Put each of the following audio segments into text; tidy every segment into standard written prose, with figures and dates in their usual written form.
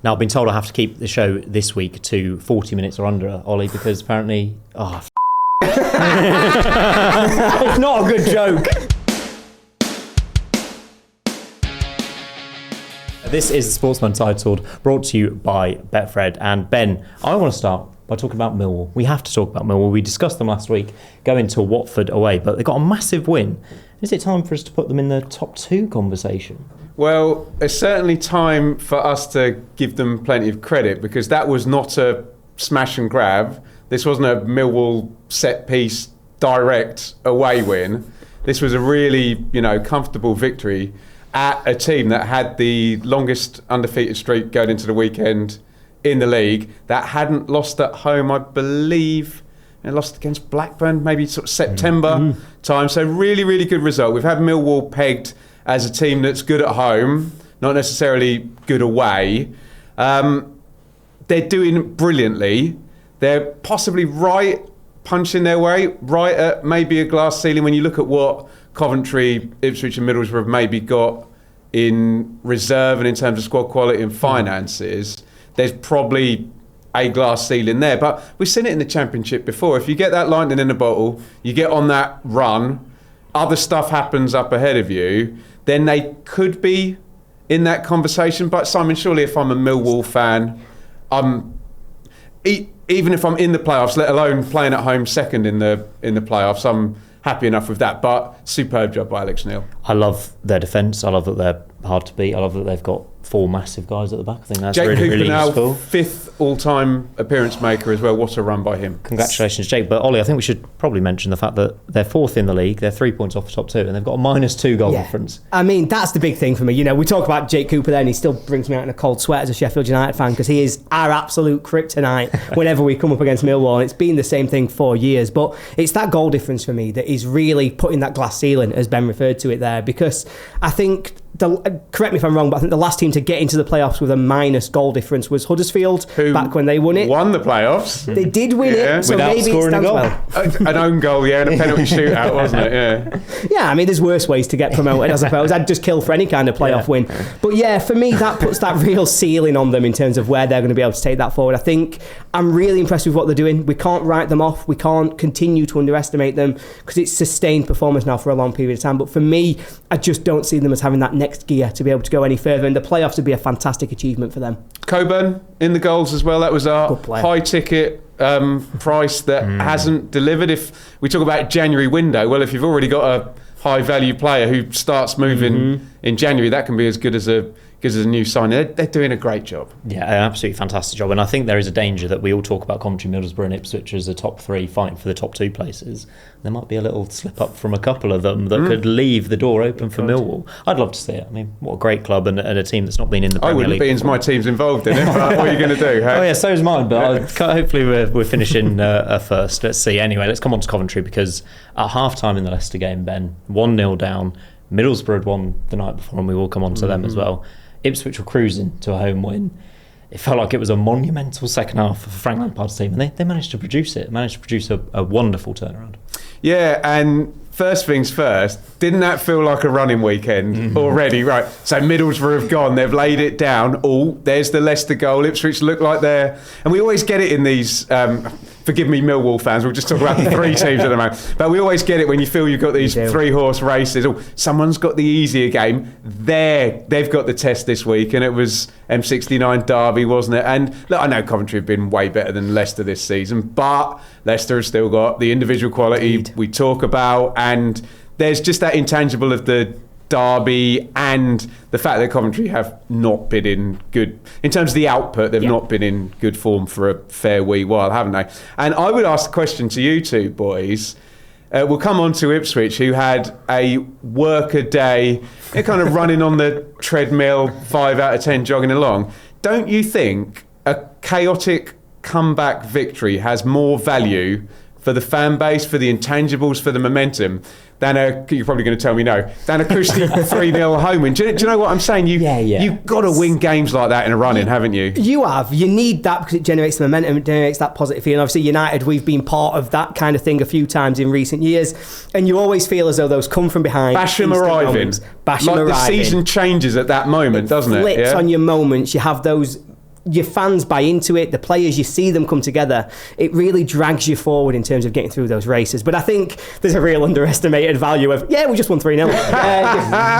Now, I've been told I have to keep the show this week to 40 minutes or under, Ollie, because apparently... it's not a good joke. This is the Sportsman titled, brought to you by Betfred. And Ben, I want to start by talking about Millwall. We have to talk about Millwall. We discussed them last week, going to Watford away, but they got a massive win. Is it time for us to put them in the top two conversation? Well, it's certainly time for us to give them plenty of credit, because that was not a smash and grab. This wasn't a Millwall set piece direct away win. This was a really, comfortable victory at a team that had the longest undefeated streak going into the weekend in the league, that hadn't lost at home, I believe. They lost against Blackburn, maybe sort of September time. So really, really good result. We've had Millwall pegged as a team that's good at home, not necessarily good away. They're doing brilliantly. They're possibly punching their way right at maybe a glass ceiling when you look at what Coventry, Ipswich and Middlesbrough have maybe got in reserve and in terms of squad quality and finances. There's probably a glass ceiling there, but we've seen it in the Championship before. If you get that lightning in a bottle, you get on that run, other stuff happens up ahead of you, then they could be in that conversation. But Simon, surely if I'm a Millwall fan, even if I'm in the playoffs, let alone playing at home second in the playoffs, I'm happy enough with that. But superb job by Alex Neil. I love their defence. I love that they're hard to beat. I love that they've got four massive guys at the back. I think that's Jake really, Cooper really now, useful. 5th all-time appearance maker as well. What a run by him. Congratulations, Jake. But Ollie, I think we should probably mention the fact that they're 4th in the league. They're 3 points off the top two, and they've got a -2 goal difference. I mean, that's the big thing for me. We talk about Jake Cooper there, and he still brings me out in a cold sweat as a Sheffield United fan, because he is our absolute kryptonite whenever we come up against Millwall. And it's been the same thing for years. But it's that goal difference for me that is really putting that glass ceiling, as Ben referred to it there, because I think... correct me if I'm wrong, but I think the last team to get into the playoffs with a minus goal difference was Huddersfield, back when they won it. Won the playoffs. They did win it, so without maybe scoring it stands a goal. well. An own goal, and a penalty shootout, wasn't it? Yeah. Yeah, I mean, there's worse ways to get promoted, I suppose. I'd just kill for any kind of playoff win. But yeah, for me, that puts that real ceiling on them in terms of where they're going to be able to take that forward. I think I'm really impressed with what they're doing. We can't write them off. We can't continue to underestimate them, because it's sustained performance now for a long period of time. But for me, I just don't see them as having that next gear to be able to go any further, and the playoffs would be a fantastic achievement for them. Coburn in the goals as well. That was our high ticket price that hasn't delivered. If we talk about January window, well, if you've already got a high value player who starts moving in January, that can be as good as a new signing. They're doing a great job. Yeah, an absolutely fantastic job. And I think there is a danger that we all talk about Coventry, Middlesbrough and Ipswich as the top three fighting for the top two places. There might be a little slip up from a couple of them that could leave the door open for Millwall. I'd love to see it. I mean, what a great club and a team that's not been in the Premier League. I wouldn't be as my team's involved in it, but what are you going to do? Hey? Oh yeah, so is mine, but hopefully we're finishing first. Let's see. Anyway, let's come on to Coventry, because at half-time in the Leicester game, Ben, 1-0 down. Middlesbrough had won the night before, and we will come on to them as well. Ipswich were cruising to a home win. It felt like it was a monumental second half for Frank Lampard's team, and they managed to produce it. Managed to produce a wonderful turnaround. Yeah, and first things first, didn't that feel like a running weekend already? Right, so Middlesbrough have gone, they've laid it down. There's the Leicester goal. Ipswich look like they're... And we always get it in these... forgive me, Millwall fans, we'll just talk about the three teams at the moment. But we always get it when you feel you've got these three-horse races. Someone's got the easier game. They've got the test this week, and it was M69 Derby, wasn't it? And look, I know Coventry have been way better than Leicester this season, but Leicester has still got the individual quality we talk about, and there's just that intangible of the Derby and the fact that Coventry have not been in good, in terms of the output, they've not been in good form for a fair wee while, haven't they? And I would ask the question to you two boys. We'll come on to Ipswich, who had a worker day, kind of running on the treadmill, 5 out of 10 jogging along. Don't you think a chaotic comeback victory has more value for the fan base, for the intangibles, for the momentum, than you're probably going to tell me no, than a cushy 3-0 home win? Do you know what I'm saying? You've got to win games like that in a run-in, haven't you? You have. You need that because it generates the momentum, it generates that positive feeling. Obviously, United, we've been part of that kind of thing a few times in recent years, and you always feel as though those come from behind. Basham arriving. The season changes at that moment, doesn't it? Flips on your moments. You have those your fans buy into it, the players, you see them come together, it really drags you forward in terms of getting through those races. But I think there's a real underestimated value of, we just won 3-0.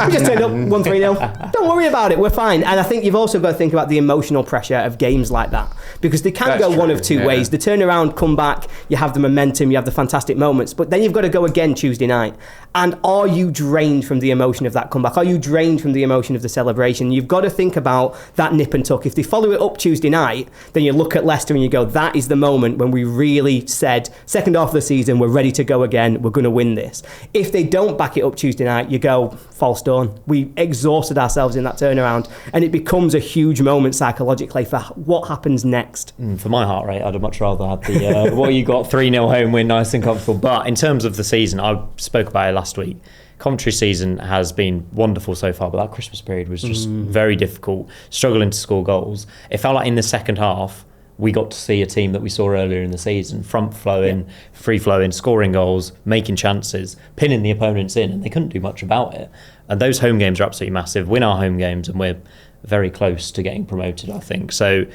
We just turned up, won 3-0. Don't worry about it, we're fine. And I think you've also got to think about the emotional pressure of games like that, because they can go one of two ways. The turnaround, come back, you have the momentum, you have the fantastic moments, but then you've got to go again Tuesday night. And are you drained from the emotion of that comeback? Are you drained from the emotion of the celebration? You've got to think about that nip and tuck. If they follow it up Tuesday night, then you look at Leicester and you go, that is the moment when we really said, second half of the season, we're ready to go again, we're going to win this. If they don't back it up Tuesday night, you go, false dawn. We exhausted ourselves in that turnaround, and it becomes a huge moment psychologically for what happens next. For my heart rate, I'd much rather have the what you got, 3-0 home win, nice and comfortable. But in terms of the season, I spoke about it last week. Coventry season has been wonderful so far, but that Christmas period was just very difficult, struggling to score goals. It felt like in the second half, we got to see a team that we saw earlier in the season, front flowing, free flowing, scoring goals, making chances, pinning the opponents in, and they couldn't do much about it. And those home games are absolutely massive. Win our home games and we're very close to getting promoted, I think. So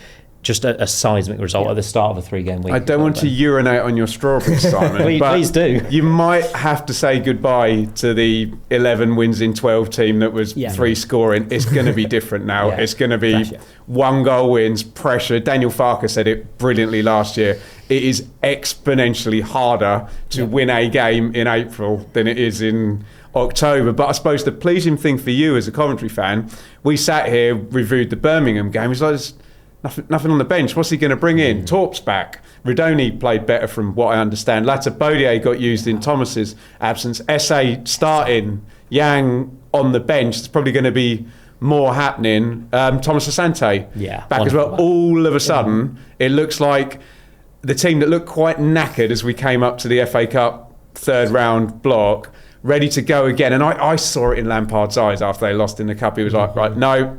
just a seismic result at the start of a 3-game week. I don't want to urinate on your strawberries, Simon. Please do. You might have to say goodbye to the 11 wins in 12 team that was 3 scoring. It's going to be different now. It's going to be pressure. 1 goal wins, pressure. Daniel Farker said it brilliantly last year. It is exponentially harder to win a game in April than it is in October. But I suppose the pleasing thing for you as a Coventry fan, we sat here, reviewed the Birmingham game. It's like, nothing on the bench. What's he going to bring in? Torp's back. Redoni played better from what I understand. Latabodier got used in Thomas's absence. Esse starting. Yang on the bench. There's probably going to be more happening. Thomas Asante back as well. All of a sudden, it looks like the team that looked quite knackered as we came up to the FA Cup third round block, ready to go again. And I saw it in Lampard's eyes after they lost in the Cup. He was like, right, no.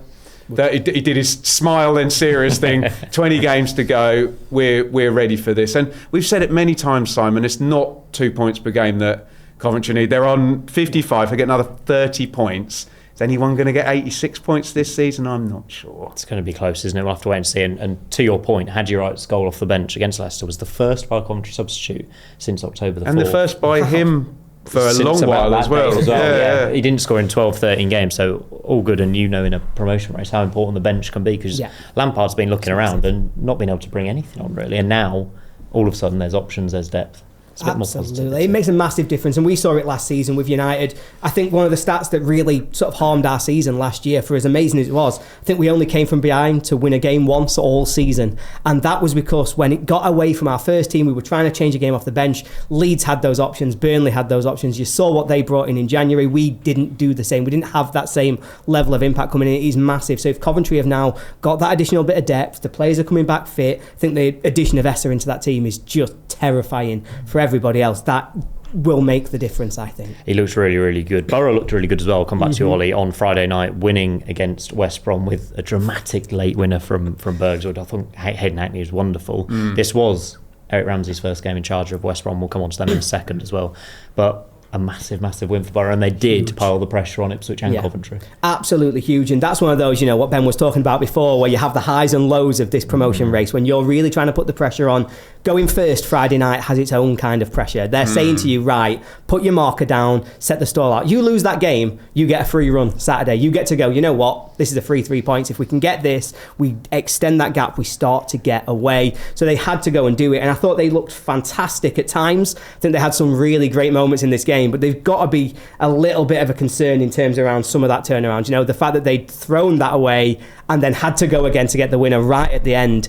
He did his smile and serious thing. 20 games to go. We're ready for this. And we've said it many times, Simon. It's not 2 points per game that Coventry need. They're on 55. They get another 30 points. Is anyone going to get 86 points this season? I'm not sure. It's going to be close, isn't it? We'll have to wait and see. And to your point, Haji Wright's goal off the bench against Leicester was the first by a Coventry substitute since October the 4th. And the first by him for a long while as well. Yeah. He didn't score in 12, 13 games, so all good. And in a promotion race, how important the bench can be, because Lampard's been looking around and not been able to bring anything on, really. And now, all of a sudden, there's options, there's depth. Absolutely, it makes a massive difference, and we saw it last season with United. I think one of the stats that really sort of harmed our season last year, for as amazing as it was, I think we only came from behind to win a game once all season, and that was because when it got away from our first team, we were trying to change a game off the bench. Leeds had those options, Burnley had those options. You saw what they brought in January. We didn't do the same. We didn't have that same level of impact coming in. It is massive. So if Coventry have now got that additional bit of depth, the players are coming back fit, I think the addition of Esse into that team is just terrifying for everybody else. That will make the difference, I think. He looks really, really good. Borough looked really good as well. I'll come back to you, Ollie, on Friday night, winning against West Brom with a dramatic late winner from Bergswood. I thought Hayden Hackney was wonderful. This was Eric Ramsey's first game in charge of West Brom. We'll come on to them in a second as well. But a massive, massive win for Borough, and they did pile the pressure on Ipswich and Coventry. Absolutely huge, and that's one of those, what Ben was talking about before, where you have the highs and lows of this promotion race, when you're really trying to put the pressure on. Going first Friday night has its own kind of pressure. They're saying to you, right, put your marker down, set the stall out. You lose that game, you get a free run Saturday. You get to go, you know what, this is a free 3 points. If we can get this, we extend that gap, we start to get away. So they had to go and do it, and I thought they looked fantastic at times. I think they had some really great moments in this game, but they've got to be a little bit of a concern in terms around some of that turnaround. The fact that they'd thrown that away and then had to go again to get the winner right at the end.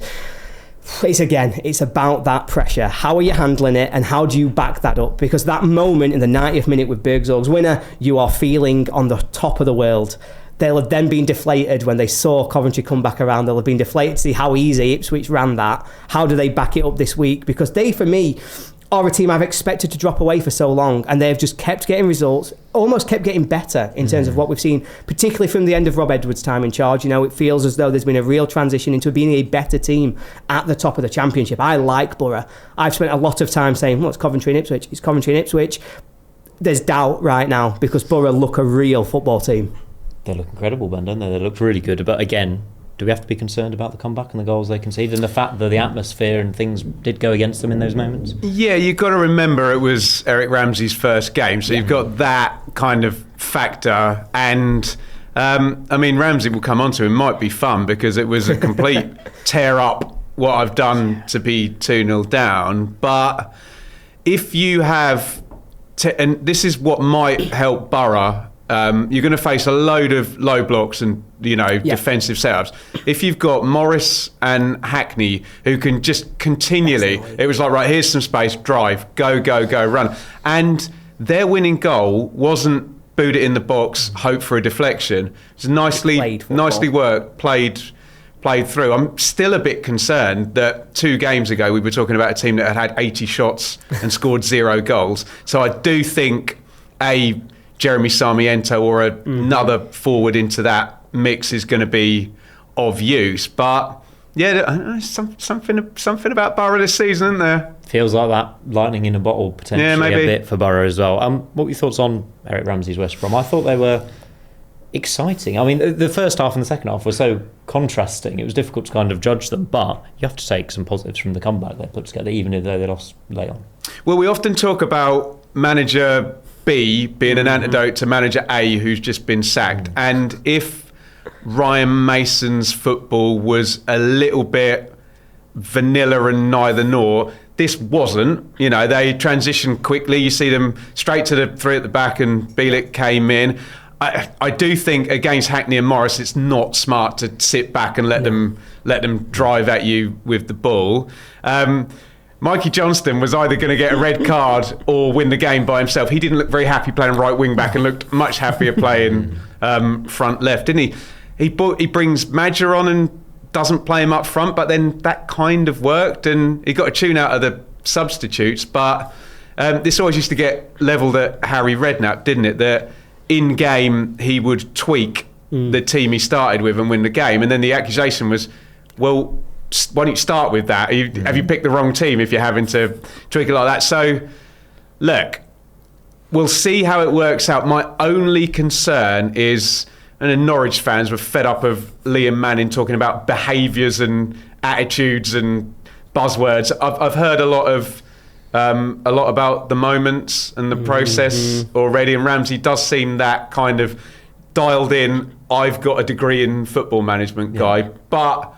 It's about that pressure. How are you handling it, and how do you back that up? Because that moment in the 90th minute with Bergzorg's winner, you are feeling on the top of the world. They'll have then been deflated when they saw Coventry come back around. They'll have been deflated to see how easy Ipswich ran that. How do they back it up this week? Because they, for me, are a team I've expected to drop away for so long, and they've just kept getting results, almost kept getting better in terms of what we've seen, particularly from the end of Rob Edwards' time in charge. It feels as though there's been a real transition into being a better team at the top of the Championship. I like Borough. I've spent a lot of time saying, it's Coventry and Ipswich. It's Coventry and Ipswich. There's doubt right now because Borough look a real football team. They look incredible, Ben, don't they? They looked really good, but again, do we have to be concerned about the comeback and the goals they conceded and the fact that the atmosphere and things did go against them in those moments? Yeah, you've got to remember it was Eric Ramsey's first game, so you've got that kind of factor. And I mean, Ramsey, will come on to, it might be fun because it was a complete tear up what I've done to be 2-0 down. But if you have, and this is what might help Borough, you're going to face a load of low blocks and defensive setups. If you've got Morris and Hackney who can just continually, it was like, right, here's some space, drive, go, run. And their winning goal wasn't boot it in the box, hope for a deflection. It was nicely worked, played through. I'm still a bit concerned that 2 games ago we were talking about a team that had 80 shots and scored 0 goals. So I do think Jeremy Sarmiento or another forward into that mix is going to be of use. But yeah, something about Borough this season, isn't there? Feels like that lightning in a bottle potentially a bit for Borough as well. What were your thoughts on Eric Ramsey's West Brom? I thought they were exciting. I mean, the first half and the second half were so contrasting. It was difficult to kind of judge them, but you have to take some positives from the comeback they put together, even if they lost late on. Well, we often talk about manager B being an antidote to manager A who's just been sacked. And if Ryan Mason's football was a little bit vanilla and neither nor, this wasn't. They transitioned quickly. You see them straight to the 3 at the back and Bielik came in. I do think against Hackney and Morris, it's not smart to sit back and let them drive at you with the ball. Mikey Johnston was either going to get a red card or win the game by himself. He didn't look very happy playing right wing back and looked much happier playing front left, didn't he? He brings Madger on and doesn't play him up front, but then that kind of worked and he got a tune out of the substitutes. But this always used to get levelled at Harry Redknapp, didn't it? That in game he would tweak the team he started with and win the game. And then the accusation was, well, why don't you start with that? Have you picked the wrong team if you're having to tweak it like that? So, look, we'll see how it works out. My only concern is, and the Norwich fans were fed up of Liam Manning talking about behaviours and attitudes and buzzwords. I've heard a lot about the moments and the process already, and Ramsey does seem that kind of dialed in, I've got a degree in football management guy. But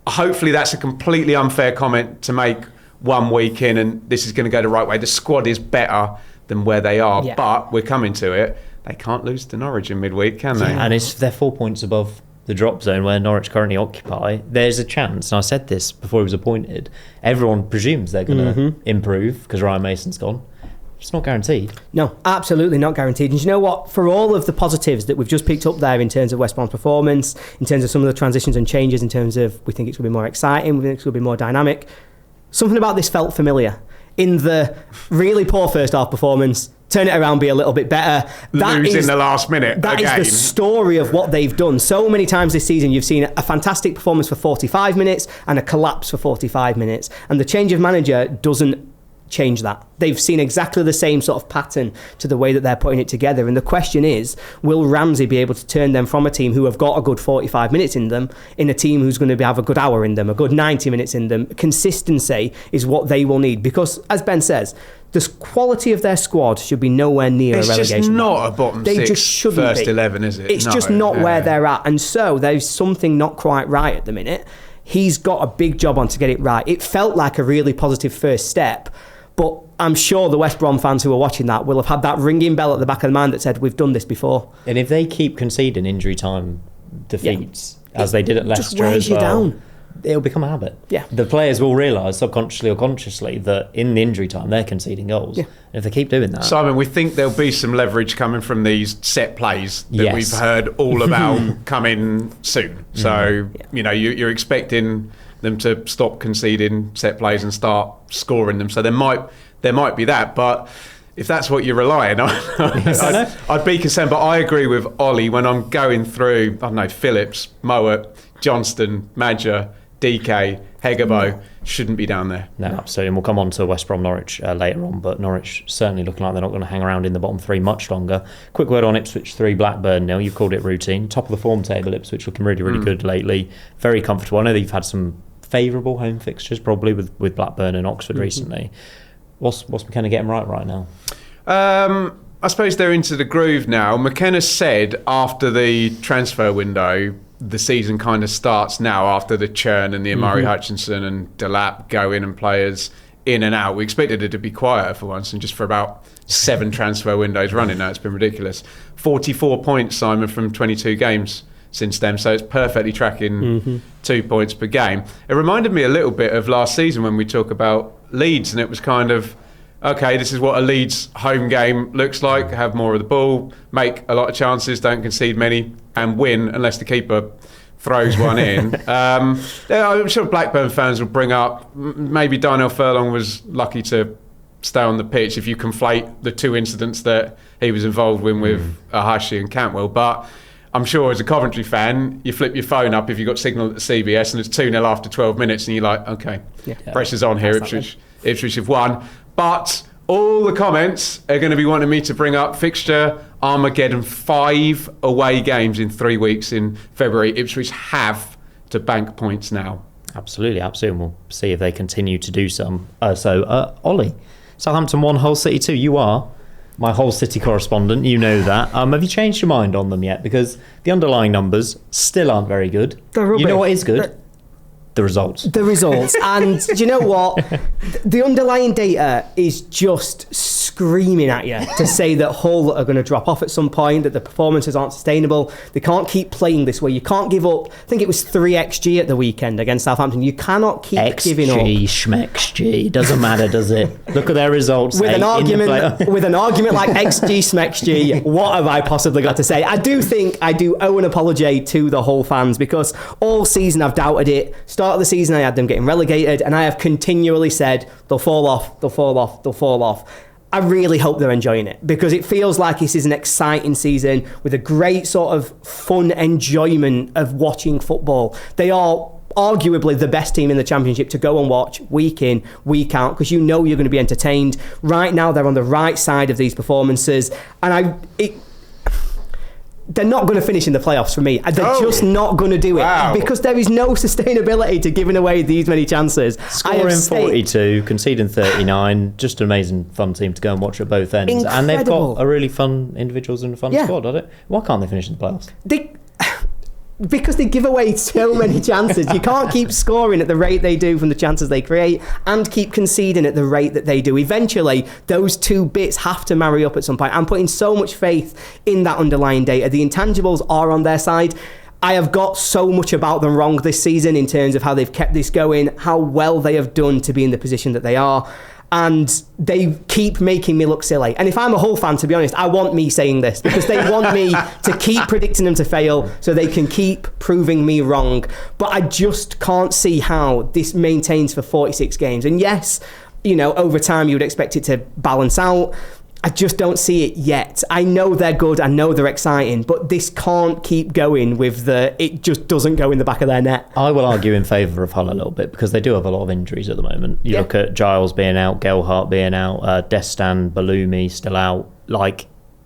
hopefully that's a completely unfair comment to make 1 week in and this is going to go the right way. The squad is better than where they are, but we're coming to it. They can't lose to Norwich in midweek, can they? And they're 4 points above the drop zone where Norwich currently occupy. There's a chance, and I said this before he was appointed, everyone presumes they're going to improve because Ryan Mason's gone. It's not guaranteed. No, absolutely not guaranteed. And you know what? For all of the positives that we've just picked up there in terms of West Brom's performance, in terms of some of the transitions and changes, in terms of we think it's going to be more exciting, we think it's going to be more dynamic, something about this felt familiar. In the really poor first half performance, turn it around, be a little bit better. Lose in the last minute. That is the story of what they've done. So many times this season, you've seen a fantastic performance for 45 minutes and a collapse for 45 minutes. And the change of manager doesn't change that. They've seen exactly the same sort of pattern to the way that they're putting it together. And the question is, will Ramsey be able to turn them from a team who have got a good 45 minutes in them in a team who's going to have a good hour in them, a good 90 minutes in them? Consistency is what they will need because, as Ben says, the quality of their squad should be nowhere near a relegation. It's just not a bottom they six just shouldn't first be. 11, is it? It's just not where they're at. And so there's something not quite right at the minute. He's got a big job on to get it right. It felt like a really positive first step, but I'm sure the West Brom fans who are watching that will have had that ringing bell at the back of the mind that said, we've done this before. And if they keep conceding injury time defeats, as they did at Leicester as well, down. It'll become a habit. Yeah. The players will realise, subconsciously or consciously, that in the injury time they're conceding goals. Yeah. And if they keep doing that... Simon, we think there'll be some leverage coming from these set plays that we've heard all about coming soon. So, you're expecting them to stop conceding set plays and start scoring them. So there might be that, but if that's what you're relying on, I'd be concerned. But I agree with Ollie when I'm going through, Phillips, Mowat, Johnston, Madger, DK, Hegebo shouldn't be down there. No, absolutely. And we'll come on to West Brom Norwich later on, but Norwich certainly looking like they're not going to hang around in the bottom three much longer. Quick word on Ipswich 3, Blackburn 0. You've called it routine. Top of the form table, Ipswich looking really, really good lately. Very comfortable. I know that you've had some favourable home fixtures probably with Blackburn and Oxford recently. What's McKenna getting right now? I suppose they're into the groove now. McKenna said after the transfer window, the season kind of starts now after the churn and the Amari Hutchinson and Delap go in and players in and out. We expected it to be quieter for once, and just for about 7 transfer windows running now, it's been ridiculous. 44 points, Simon, from 22 games since then, so it's perfectly tracking 2 points per game. It reminded me a little bit of last season when we talk about Leeds, and it was kind of, okay, this is what a Leeds home game looks like. Have more of the ball, make a lot of chances, don't concede many, and win unless the keeper throws one in. I'm sure Blackburn fans will bring up, maybe Darnell Furlong was lucky to stay on the pitch if you conflate the 2 incidents that he was involved with Ahashi and Cantwell. But I'm sure as a Coventry fan, you flip your phone up if you've got signal at the CBS and it's 2-0 after 12 minutes and you're like, okay, pressure's on here, Ipswich have won. But all the comments are going to be wanting me to bring up fixture Armageddon. 5 away games in 3 weeks in February. Ipswich have to bank points now. Absolutely. And we'll see if they continue to do some. Ollie, Southampton 1, Hull City 2. You are my Hull City correspondent. You know that. Have you changed your mind on them yet? Because the underlying numbers still aren't very good. You know what is good? The results. And do you know what? The underlying data is just screaming at you to say that Hull are going to drop off at some point, that the performances aren't sustainable. They can't keep playing this way. You can't give up. I think it was 3 XG at the weekend against Southampton. You cannot keep giving up. XG, schmexg. Doesn't matter, does it? Look at their results. With an argument like XG, schmexg, what have I possibly got to say? I do owe an apology to the Hull fans, because all season I've doubted it. Start of the season I had them getting relegated, and I have continually said they'll fall off. I really hope they're enjoying it, because it feels like this is an exciting season with a great sort of fun enjoyment of watching football. They are arguably the best team in the Championship to go and watch week in, week out, because you know you're going to be entertained. Right now they're on the right side of these performances, and they're not going to finish in the playoffs for me. They're just not going to do it, because there is no sustainability to giving away these many chances. Scoring 42, conceding 39, just an amazing fun team to go and watch at both ends. Incredible. And they've got a really fun individuals and a fun squad, haven't they? Why can't they finish in the playoffs? Because they give away so many chances. You can't keep scoring at the rate they do from the chances they create and keep conceding at the rate that they do. Eventually, those 2 bits have to marry up at some point. I'm putting so much faith in that underlying data. The intangibles are on their side. I have got so much about them wrong this season in terms of how they've kept this going, how well they have done to be in the position that they are. And they keep making me look silly. And if I'm a Hull fan, to be honest, I want me saying this, because they want me to keep predicting them to fail so they can keep proving me wrong. But I just can't see how this maintains for 46 games. And yes, over time you would expect it to balance out. I just don't see it yet. I know they're good, I know they're exciting, but this can't keep going with it just doesn't go in the back of their net. I will argue in favour of Hull a little bit, because they do have a lot of injuries at the moment. You look at Giles being out, Gelhardt being out, Destan, Balumi still out.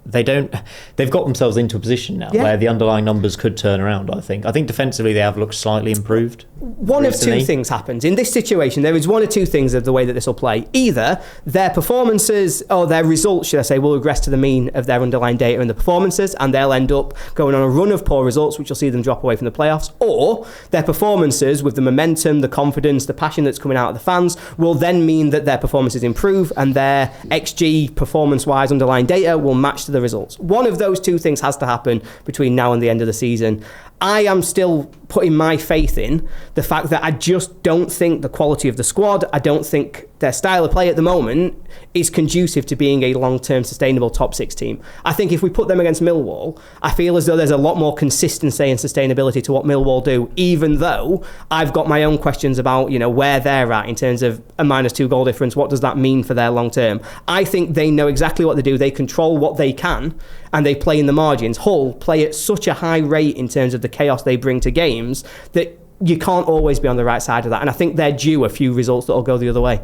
They've got themselves into a position now where the underlying numbers could turn around, I think. I think defensively they have looked slightly improved. One recently. Of 2 things happens. In this situation, there is 1 or 2 things of the way that this will play. Either their performances, or their results, should I say, will regress to the mean of their underlying data and the performances, and they'll end up going on a run of poor results, which will see them drop away from the playoffs. Or their performances, with the momentum, the confidence, the passion that's coming out of the fans, will then mean that their performances improve, and their XG performance-wise underlying data will match to the results. One of those 2 things has to happen between now and the end of the season. I am still putting my faith in the fact that I just don't think the quality of the squad, I don't think their style of play at the moment is conducive to being a long-term sustainable top 6 team. I think if we put them against Millwall, I feel as though there's a lot more consistency and sustainability to what Millwall do, even though I've got my own questions about, where they're at in terms of a -2 goal difference. What does that mean for their long term? I think they know exactly what they do. They control what they can, and they play in the margins. Hull play at such a high rate in terms of the chaos they bring to games that you can't always be on the right side of that. And I think they're due a few results that will go the other way.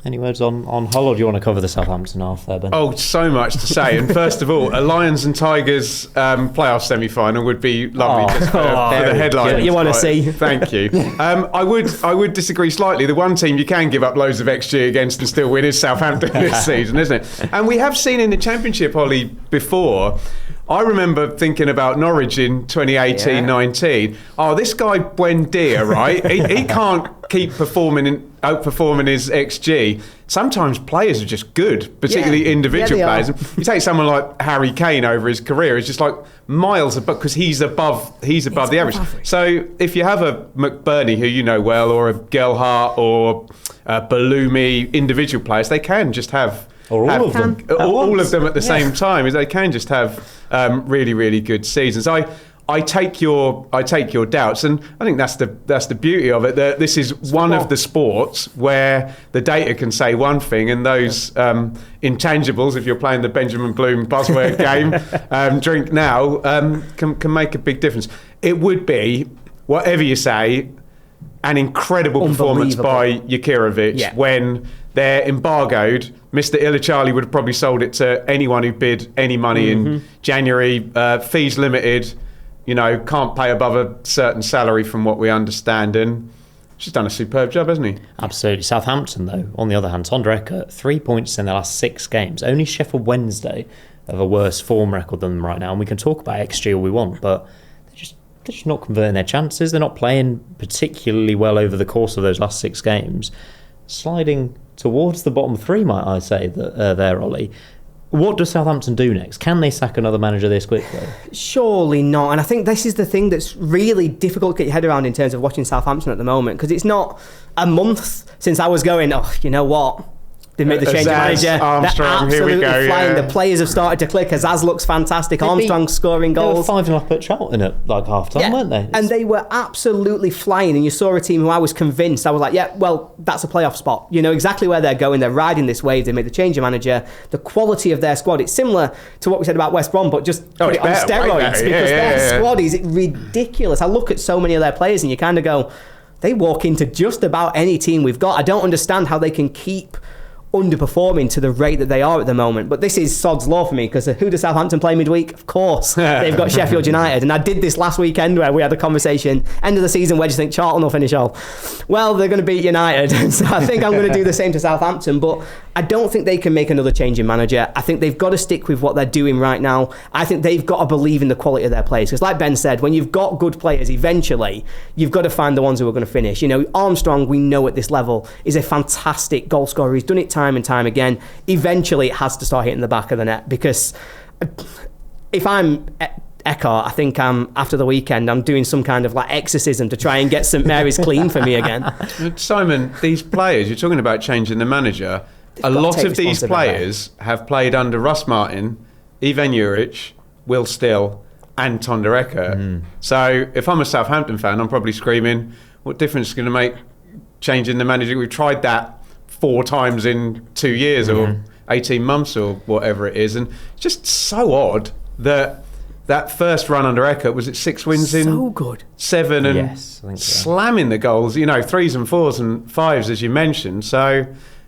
Any words on Hull, or do you want to cover the Southampton half there, Ben? Oh, so much to say. And first of all, a Lions and Tigers playoff semi-final would be lovely just for the headlines. You want to see. Thank you. I would disagree slightly. The one team you can give up loads of XG against and still win is Southampton this season, isn't it? And we have seen in the Championship, Ollie, before. I remember thinking about Norwich in 2018-19. Oh, this guy Buendia, right? he can't keep outperforming his XG. Sometimes players are just good, particularly individual players. You take someone like Harry Kane over his career, it's just like miles above, because he's above the average. So if you have a McBurney, who you know well, or a Gelhardt or Balumi, individual players, they can just have... Or all of them. All of them at the same time. They can just have really, really good seasons. I take your doubts, and I think that's the beauty of it. That this is one of the sports where the data can say one thing, and those intangibles, if you're playing the Benjamin Bloom buzzword game, drink now, can make a big difference. It would be, whatever you say, an incredible performance by Jakirovic when they're embargoed. Mr. Ilachali would have probably sold it to anyone who bid any money in January. Fees limited, can't pay above a certain salary from what we understand. And he's done a superb job, hasn't he? Absolutely. Southampton, though, on the other hand, Sondreka, 3 points in their last 6 games. Only Sheffield Wednesday have a worse form record than them right now. And we can talk about XG all we want, but they're just not converting their chances. They're not playing particularly well over the course of those last 6 games. Sliding towards the bottom 3, might I say, there, Ollie. What does Southampton do next? Can they sack another manager this quickly? Surely not. And I think this is the thing that's really difficult to get your head around in terms of watching Southampton at the moment, because it's not a month since I was going, you know what? They made the change of manager. Armstrong, they're absolutely here we go, flying. yeah. The players have started to click. Azaz looks fantastic. Armstrong scoring goals. They were 5-0 up at Charlton at half time, weren't they? And they were absolutely flying. And you saw a team who I was convinced, I was like, that's a playoff spot. You know exactly where they're going. They're riding this wave. They made the change of manager. The quality of their squad, it's similar to what we said about West Brom, but just put it on steroids, because their squad is ridiculous. I look at so many of their players and you kind of go, they walk into just about any team we've got. I don't understand how they can keep underperforming to the rate that they are at the moment. But this is sod's law for me, because who does Southampton play midweek? Of course, they've got Sheffield United. And I did this last weekend where we had a conversation, end of the season, where do you think Charlton will finish all? Well, they're going to beat United. So I think I'm going to do the same to Southampton. But I don't think they can make another change in manager. I think they've got to stick with what they're doing right now. I think they've got to believe in the quality of their players. Because like Ben said, when you've got good players, eventually you've got to find the ones who are going to finish. Armstrong, we know at this level, is a fantastic goal scorer. He's done it time and time again. Eventually it has to start hitting the back of the net, because if I'm Eckhart, I think after the weekend I'm doing some kind of exorcism to try and get St Mary's clean for me again. Simon, these players, you're talking about changing the manager. A lot of these players have played under Russ Martin, Ivan Juric, Will Still and Sondreka. So if I'm a Southampton fan, I'm probably screaming, what difference is it going to make changing the manager? We've tried that 4 times in 2 years or 18 months or whatever it is. And it's just so odd that first run under Eckert, was it 6 wins in so good 7, and yes, I think so. Slamming the goals, 3s and 4s and 5s, as you mentioned. So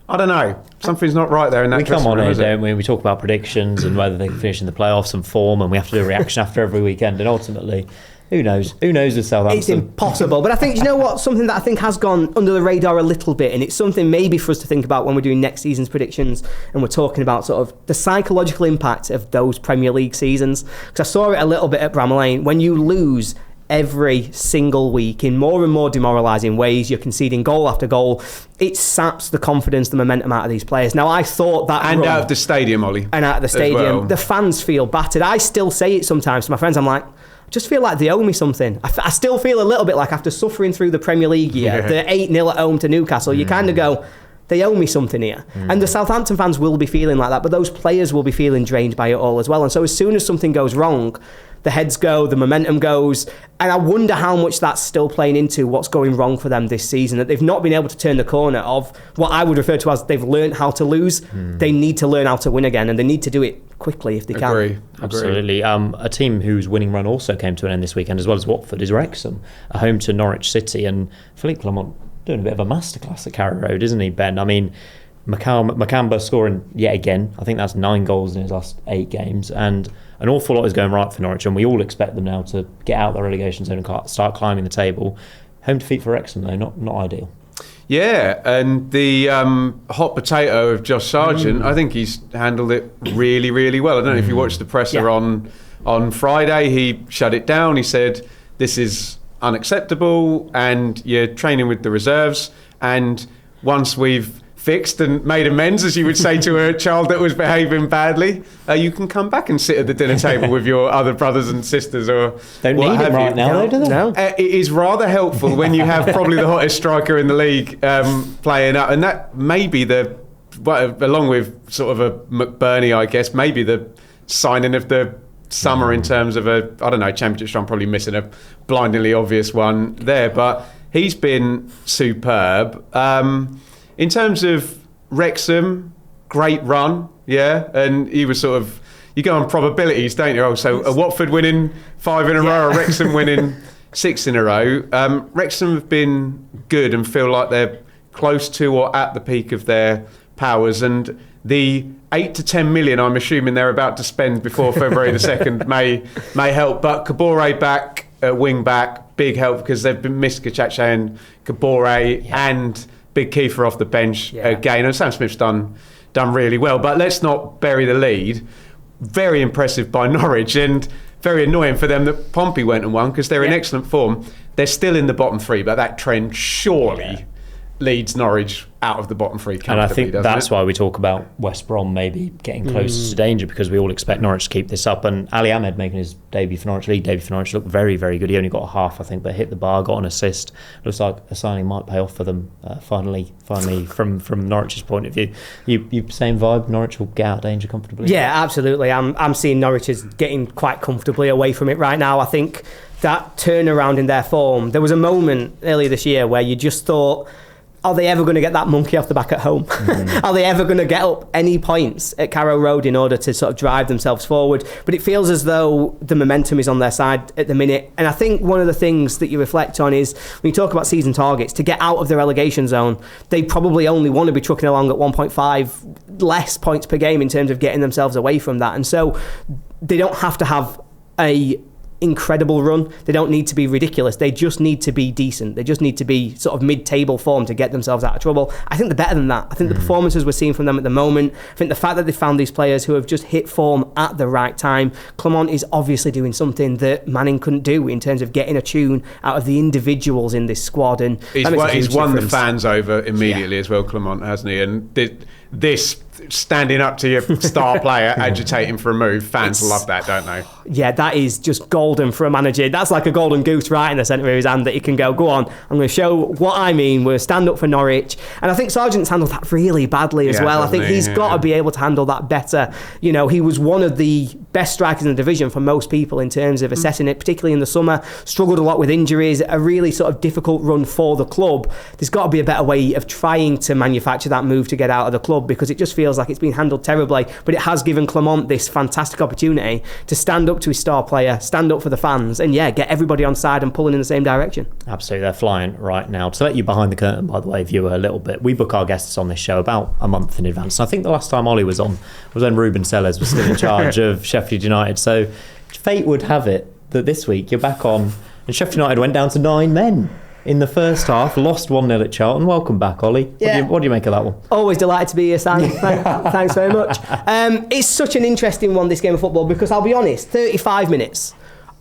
I don't know, something's not right there in that. We come on here, don't we? We talk about predictions and whether they can finish in the playoffs and form, and we have to do a reaction after every weekend, and ultimately, who knows with Southampton? It's impossible. But I think, something that I think has gone under the radar a little bit, and it's something maybe for us to think about when we're doing next season's predictions, and we're talking about sort of the psychological impact of those Premier League seasons. Because I saw it a little bit at Bramall Lane. When you lose every single week in more and more demoralising ways, you're conceding goal after goal, it saps the confidence, the momentum out of these players. Now, I thought that and out of the stadium, Ollie, and out of the stadium, the fans feel battered. I still say it sometimes to my friends. I'm like, I just feel like they owe me something. I still feel a little bit like, after suffering through the Premier League year, the 8-0 at home to Newcastle, you kind of go, they owe me something here. And the Southampton fans will be feeling like that, but those players will be feeling drained by it all as well. And so as soon as something goes wrong, the heads go, the momentum goes, and I wonder how much that's still playing into what's going wrong for them this season, that they've not been able to turn the corner of what I would refer to as they've learned how to lose. They need to learn how to win again, and they need to do it quickly if they Agree. can. Absolutely. A team whose winning run also came to an end this weekend, as well as Watford, is Wrexham, home to Norwich City. And Philippe Clement doing a bit of a masterclass at Carrow Road, isn't he, Ben? I mean, Macamba scoring yet again. I think that's 9 goals in his last 8 games. And an awful lot is going right for Norwich, and we all expect them now to get out of the relegation zone and start climbing the table. Home defeat for Wrexham, though, not ideal. Yeah, and the hot potato of Josh Sargent, I think he's handled it really, really well. I don't know if you watched the presser on Friday. He shut it down. He said, this is unacceptable and you're training with the reserves. And once we've fixed and made amends, as you would say to a child that was behaving badly, you can come back and sit at the dinner table with your other brothers and sisters or don't need him right now, though, do they? No. It is rather helpful when you have probably the hottest striker in the league playing up, and that may be along with sort of a McBurney, I guess, maybe the signing of the summer in terms of championship. I'm probably missing a blindingly obvious one there, but he's been superb. In terms of Wrexham, great run, yeah, and he was sort of, you go on probabilities, don't you? Oh, so a Watford winning 5 in a row, a Wrexham winning 6 in a row. Wrexham have been good and feel like they're close to or at the peak of their powers, and the 8 to 10 million I'm assuming they're about to spend before February the 2nd may help. But Kabore back, wing back, big help because they've been missed Gachache and Kabore and Big Kiefer off the bench again. And Sam Smith's done really well. But let's not bury the lead. Very impressive by Norwich, and very annoying for them that Pompey went and won because they're in excellent form. They're still in the bottom 3, but that trend surely leads Norwich out of the bottom 3 comfortably, and I think that's it? why we talk about West Brom maybe getting close to danger, because we all expect Norwich to keep this up. And Ali Ahmed making his debut for Norwich, league debut for Norwich, looked very, very good. He only got a half, I think, but hit the bar, got an assist. Looks like a signing might pay off for them finally from Norwich's point of view. You same vibe, Norwich will get out of danger comfortably? Yeah, absolutely. I'm seeing Norwich is getting quite comfortably away from it right now. I think that turnaround in their form, there was a moment earlier this year where you just thought, are they ever going to get that monkey off the back at home? Are they ever going to get up any points at Carrow Road in order to sort of drive themselves forward? But it feels as though the momentum is on their side at the minute. And I think one of the things that you reflect on is when you talk about season targets, to get out of the relegation zone, they probably only want to be trucking along at 1.5 less points per game in terms of getting themselves away from that. And so they don't have to have a incredible run. They don't need to be ridiculous. They just need to be decent. They just need to be sort of mid-table form to get themselves out of trouble. I think they're better than that. I think the performances we're seeing from them at the moment, I think the fact that they found these players who have just hit form at the right time. Clement is obviously doing something that Manning couldn't do in terms of getting a tune out of the individuals in this squad, and he's won the fans over immediately as well, Clement, hasn't he? And this standing up to your star player, agitating for a move, fans love that, don't they? Yeah, that is just golden for a manager. That's like a golden goose right in the centre of his hand that he can go on, I'm going to show what I mean. We're stand up for Norwich. And I think Sargent's handled that really badly as well. I think he's got to be able to handle that better. You know, he was one of the best strikers in the division for most people in terms of assessing it, particularly in the summer. Struggled a lot with injuries, a really sort of difficult run for the club. There's got to be a better way of trying to manufacture that move to get out of the club, because it just feels like it's been handled terribly. But it has given Clement this fantastic opportunity to stand up to his star player, stand up for the fans, and get everybody on side and pulling in the same direction. Absolutely, they're flying right now. To let you behind the curtain, by the way, viewer, a little bit, we book our guests on this show about a month in advance. I think the last time Ollie was on was when Ruben Sellers was still in charge of Sheffield United. So fate would have it that this week you're back on, and Sheffield United went down to 9 men in the first half, lost 1-0 at Charlton. Welcome back, Ollie. What do you make of that one? Always delighted to be here, Sam. Thanks very much. It's such an interesting one, this game of football, because I'll be honest, 35 minutes,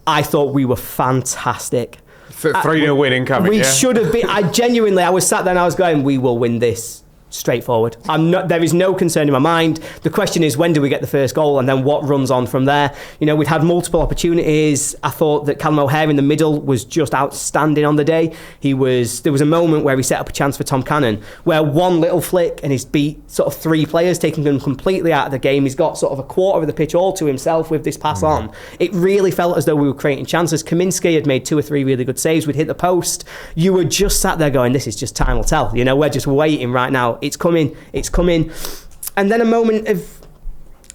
I thought we were fantastic. 3-0 win incoming. We should have been. I was sat there and I was going, we will win this. Straightforward. There is no concern in my mind. The question is, when do we get the first goal, and then what runs on from there? You know, we'd had multiple opportunities. I thought that Callum O'Hare in the middle was just outstanding on the day. There was a moment where he set up a chance for Tom Cannon, where one little flick and he's beat sort of 3 players, taking them completely out of the game. He's got sort of a quarter of the pitch all to himself with this pass on. It really felt as though we were creating chances. Kaminsky had made 2 or 3 really good saves. We'd hit the post. You were just sat there going, this is just time will tell. You know, we're just waiting right now. It's coming. And then a moment of,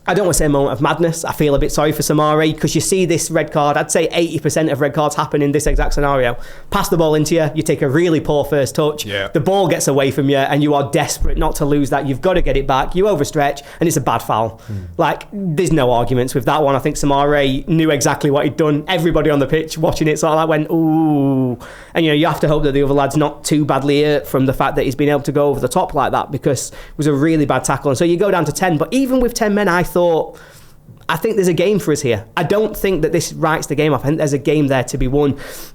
I don't want to say a moment of madness. I feel a bit sorry for Samari because you see this red card. I'd say 80% of red cards happen in this exact scenario. Pass the ball into you, you take a really poor first touch, the ball gets away from you and you are desperate not to lose that. You've got to get it back, you overstretch and it's a bad foul. Like, there's no arguments with that one. I think Samari knew exactly what he'd done. Everybody on the pitch watching it sort of like went, ooh. And you have to hope that the other lad's not too badly hurt from the fact that he's been able to go over the top like that, because it was a really bad tackle. And so you go down to 10, but even with 10 men, I think there's a game for us here. I don't think that this writes the game off. I think there's a game there to be won.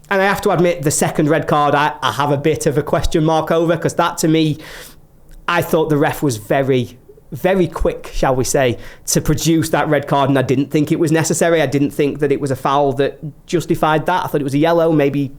And I have to admit, the second red card, I have a bit of a question mark over, because that, to me, I thought the ref was very, very quick, shall we say, to produce that red card, and I didn't think it was necessary. I didn't think that it was a foul that justified that. I thought it was a yellow, maybe.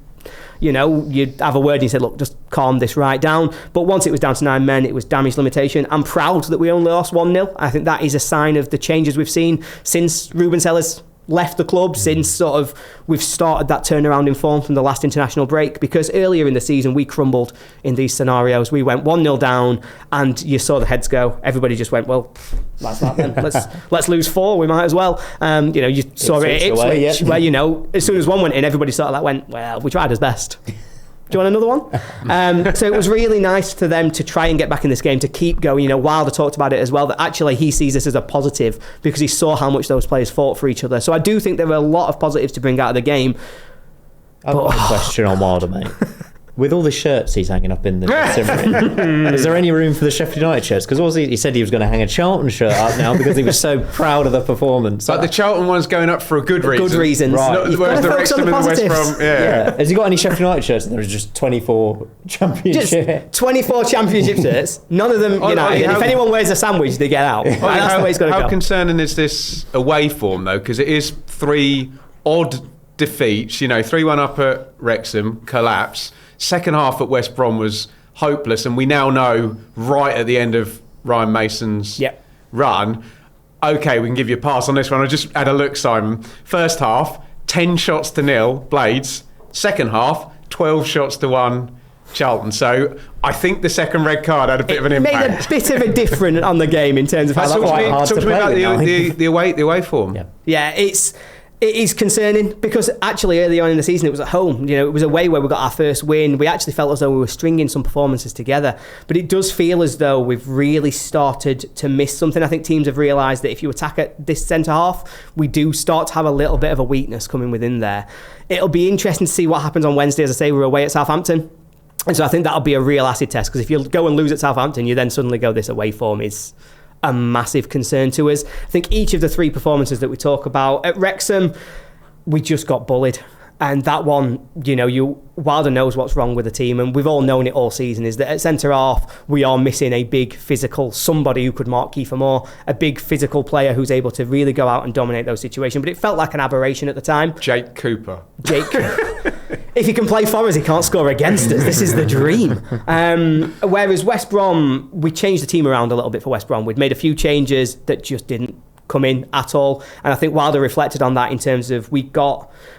You'd have a word and you said, look, just calm this right down. But once it was down to 9 men, it was damage limitation. I'm proud that we only lost 1-0. I think that is a sign of the changes we've seen since Ruben Sellers left the club, since sort of we've started that turnaround in form from the last international break, because earlier in the season we crumbled in these scenarios. We went 1-0 down and you saw the heads go. Everybody just went, well, that's that then. Let's lose 4, we might as well. You saw it at Ipswich, where as soon as one went in, everybody sort of like went, well, we tried as best. Do you want another one? So it was really nice for them to try and get back in this game, to keep going. Wilder talked about it as well, that actually he sees this as a positive because he saw how much those players fought for each other. So I do think there were a lot of positives to bring out of the game. I've got a question on Wilder, mate. With all the shirts he's hanging up in the dressing room, is there any room for the Sheffield United shirts? Because obviously he said he was going to hang a Charlton shirt up now because he was so proud of the performance. But the Charlton one's going up for a good reason. Good reasons. Right. Whereas the Wrexham and the West Brom, Has he got any Sheffield United shirts? And there's just 24 championship. 24 championship shirts. None of them United. If anyone wears a sandwich, they get out. That's the way it's got to go. How concerning is this away form, though? Because it is 3 odd defeats. 3-1 up at Wrexham, collapse. Second half at West Brom was hopeless, and we now know right at the end of Ryan Mason's run, okay, we can give you a pass on this one. I just had a look, Simon. First half, 10 shots to 0, Blades. Second half, 12 shots to 1, Charlton. So I think the second red card had a bit of an impact. Made a bit of a difference on the game in terms of how that was quite hard to play about the away form. Yeah, it is concerning because actually early on in the season it was at home. It was away where we got our first win. We actually felt as though we were stringing some performances together. But it does feel as though we've really started to miss something. I think teams have realised that if you attack at this centre half, we do start to have a little bit of a weakness coming within there. It'll be interesting to see what happens on Wednesday. As I say, we're away at Southampton. And so I think that'll be a real acid test, because if you go and lose at Southampton, you then suddenly go, this away form is a massive concern to us. I think each of the 3 performances that we talk about at Wrexham, we just got bullied, and that one, Wilder knows what's wrong with the team, and we've all known it all season, is that at centre half we are missing a big physical, somebody who could mark Kiefer Moore, a big physical player who's able to really go out and dominate those situations. But it felt like an aberration at the time. Jake Cooper. If he can play for us, he can't score against us. This is the dream. Whereas West Brom, we changed the team around a little bit for West Brom. We'd made a few changes that just didn't come in at all. And I think Wilder reflected on that in terms of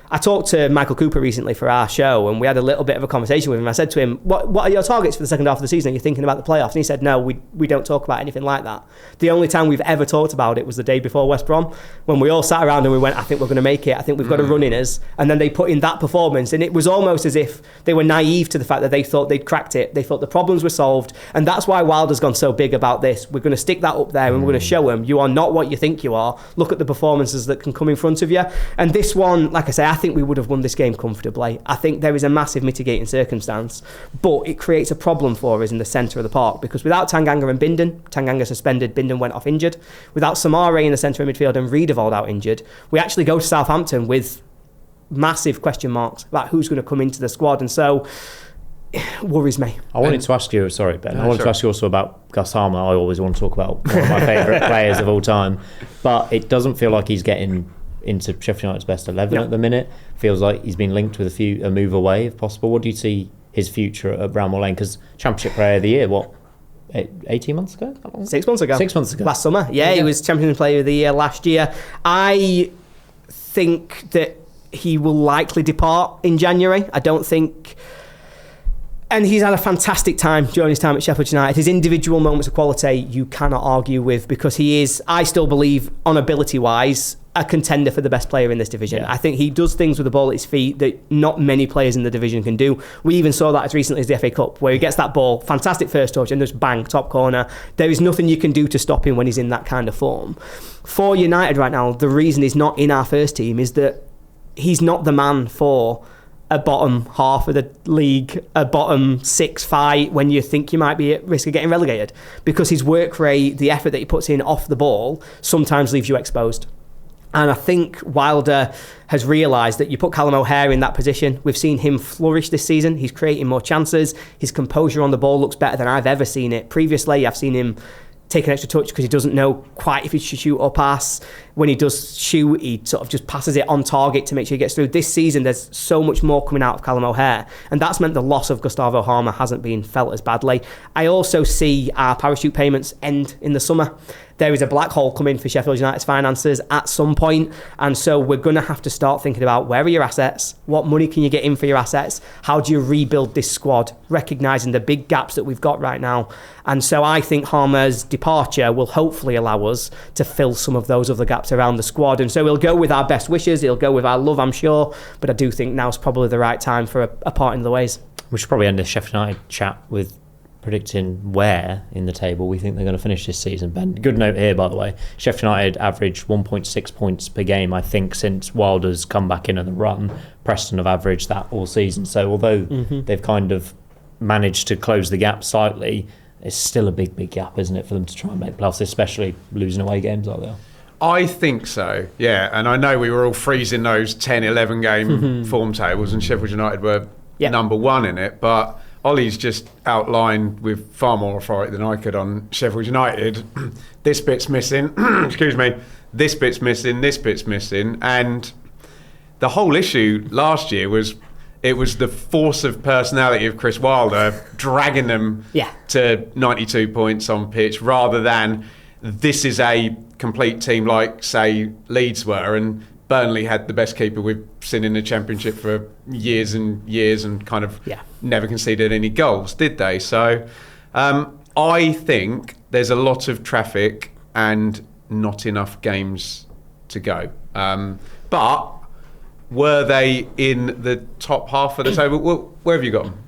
I talked to Michael Cooper recently for our show, and we had a little bit of a conversation with him. I said to him, what are your targets for the second half of the season? Are you thinking about the playoffs? And he said, no, we don't talk about anything like that. The only time we've ever talked about it was the day before West Brom, when we all sat around and we went, I think we're going to make it. I think we've got a run in us. And then they put in that performance, and it was almost as if they were naive to the fact that they thought they'd cracked it. They thought the problems were solved. And that's why Wilder's gone so big about this. We're going to stick that up there, and we're going to show them, you are not what you think you are. Look at the performances that can come in front of you. And this one, like I say, I think we would have won this game comfortably. I think there is a massive mitigating circumstance, but it creates a problem for us in the centre of the park, because without Tanganga and Bindon, Tanganga suspended, Bindon went off injured. Without Samare in the centre of midfield and Riedewald out injured, we actually go to Southampton with massive question marks about who's going to come into the squad, and so worries me. I wanted to ask you, sorry Ben, I wanted to ask you also about Gus Harmer. I always want to talk about one of my favourite players of all time, but it doesn't feel like he's getting into Sheffield United's best 11 at the minute. Feels like he's been linked with a move away if possible. What do you see his future at Bramall Lane? Because Championship Player of the Year, 18 months ago? 6 months ago. 6 months ago. Last summer. Yeah, he was Championship Player of the Year last year. I think that he will likely depart in January. I don't think And he's had a fantastic time during his time at Sheffield United. His individual moments of quality you cannot argue with, because he is, I still believe, on ability-wise, a contender for the best player in this division. I think he does things with the ball at his feet that not many players in the division can do. We even saw that as recently as the FA Cup, where he gets that ball, fantastic first touch, and just bang, top corner. There is nothing you can do to stop him when he's in that kind of form. For United right now, the reason he's not in our first team is that he's not the man for a bottom half of the league, a bottom 6 fight when you think you might be at risk of getting relegated, because his work rate, the effort that he puts in off the ball, sometimes leaves you exposed. And I think Wilder has realised that you put Callum O'Hare in that position. We've seen him flourish this season. He's creating more chances. His composure on the ball looks better than I've ever seen it. Previously, I've seen him take an extra touch because he doesn't know quite if he should shoot or pass. When he does shoot, he sort of just passes it on target to make sure he gets through. This season, there's so much more coming out of Callum O'Hare, and that's meant the loss of Gustavo Harmer hasn't been felt as badly. I also see our parachute payments end in the summer. There is a black hole coming for Sheffield United's finances at some point, and so we're going to have to start thinking about where are your assets, what money can you get in for your assets, how do you rebuild this squad, recognising the big gaps that we've got right now. And so I think Harmer's departure will hopefully allow us to fill some of those other gaps around the squad. And so he'll go with our best wishes, he'll go with our love, I'm sure, but I do think now's probably the right time for a parting of the ways. We should probably end this Sheffield United chat with predicting where in the table we think they're going to finish this season, Ben. Good note here, by the way. Sheffield United averaged 1.6 points per game, I think, since Wilder's come back in the run. Preston have averaged that all season. So although they've kind of managed to close the gap slightly, it's still a big gap, isn't it, for them to try and make playoffs, especially losing away games like that. I think so, yeah. And I know we were all freezing those 10, 11 game form tables, and Sheffield United were number one in it, but Ollie's just outlined with far more authority than I could on Sheffield United. This bit's missing, excuse me, this bit's missing, this bit's missing. And the whole issue last year was it was the force of personality of Chris Wilder dragging them to 92 points on pitch, rather than this is a complete team like, say, Leeds were, and Burnley had the best keeper we've seen in the Championship for years and years, and kind of never conceded any goals, did they? So I think there's a lot of traffic and not enough games to go. But were they in the top half of the table? Well, where have you got them?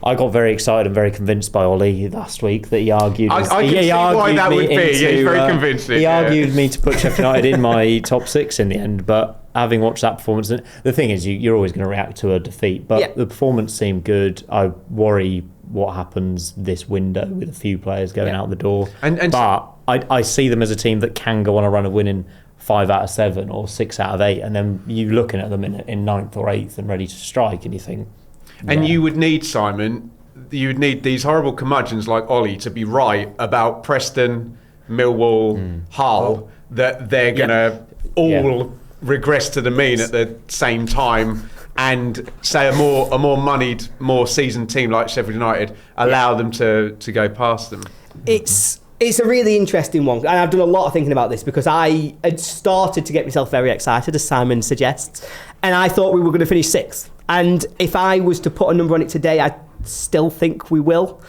I got very excited and very convinced by Ollie last week that he argued. I can see why that would be. He's very convincing. He argued me to put Sheffield United in my top 6 in the end, but having watched that performance, the thing is, you're always going to react to a defeat, but the performance seemed good. I worry what happens this window with a few players going out the door. But I see them as a team that can go on a run of winning 5 out of 7 or 6 out of 8, and then you looking at them in 9th or 8th and ready to strike, and you think. And you would need, Simon, you would need these horrible curmudgeons like Ollie to be right about Preston, Millwall, Hull, that they're going to all regress to the mean at the same time, and say a more moneyed, more seasoned team like Sheffield United allow them to go past them. It's a really interesting one, and I've done a lot of thinking about this because I had started to get myself very excited, as Simon suggests, and I thought we were going to finish 6th. And if I was to put a number on it today, I still think we will.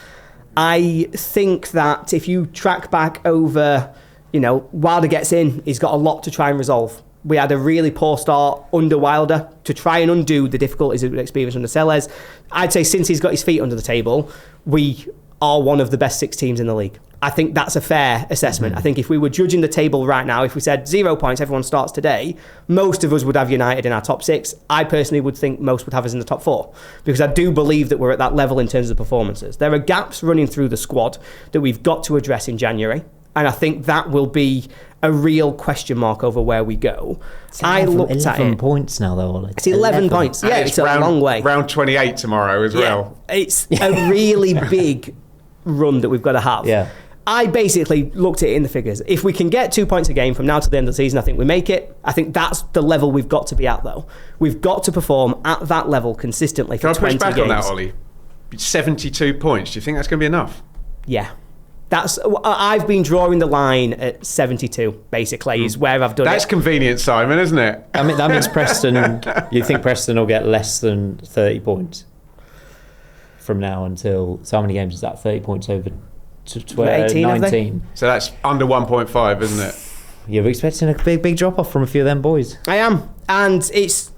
I think that if you track back over, Wilder gets in, he's got a lot to try and resolve. We had a really poor start under Wilder to try and undo the difficulties that we experienced under Sellers. I'd say since he's got his feet under the table, we are one of the best 6 teams in the league. I think that's a fair assessment. I think if we were judging the table right now, if we said 0 points, everyone starts today, most of us would have United in our top 6. I personally would think most would have us in the top 4, because I do believe that we're at that level in terms of performances. There are gaps running through the squad that we've got to address in January, and I think that will be a real question mark over where we go. I looked at it. 11 points now, though, Ollie. It's 11 points. Yeah, it's a long way. Round 28 tomorrow as well. It's a really big run that we've got to have. Yeah. I basically looked at it in the figures. If we can get 2 points a game from now to the end of the season, I think we make it. I think that's the level we've got to be at, though. We've got to perform at that level consistently for 20 games. Can I push back on that, Ollie? 72 points. Do you think that's going to be enough? Yeah. I've been drawing the line at 72, basically, is where I've done it. That's convenient, Simon, isn't it? I mean, that means Preston, you think Preston will get less than 30 points? from now until, so how many games is that? 30 points over 18, 19. So that's under 1.5, isn't it? You're expecting a big drop off from a few of them boys. I am, and it's,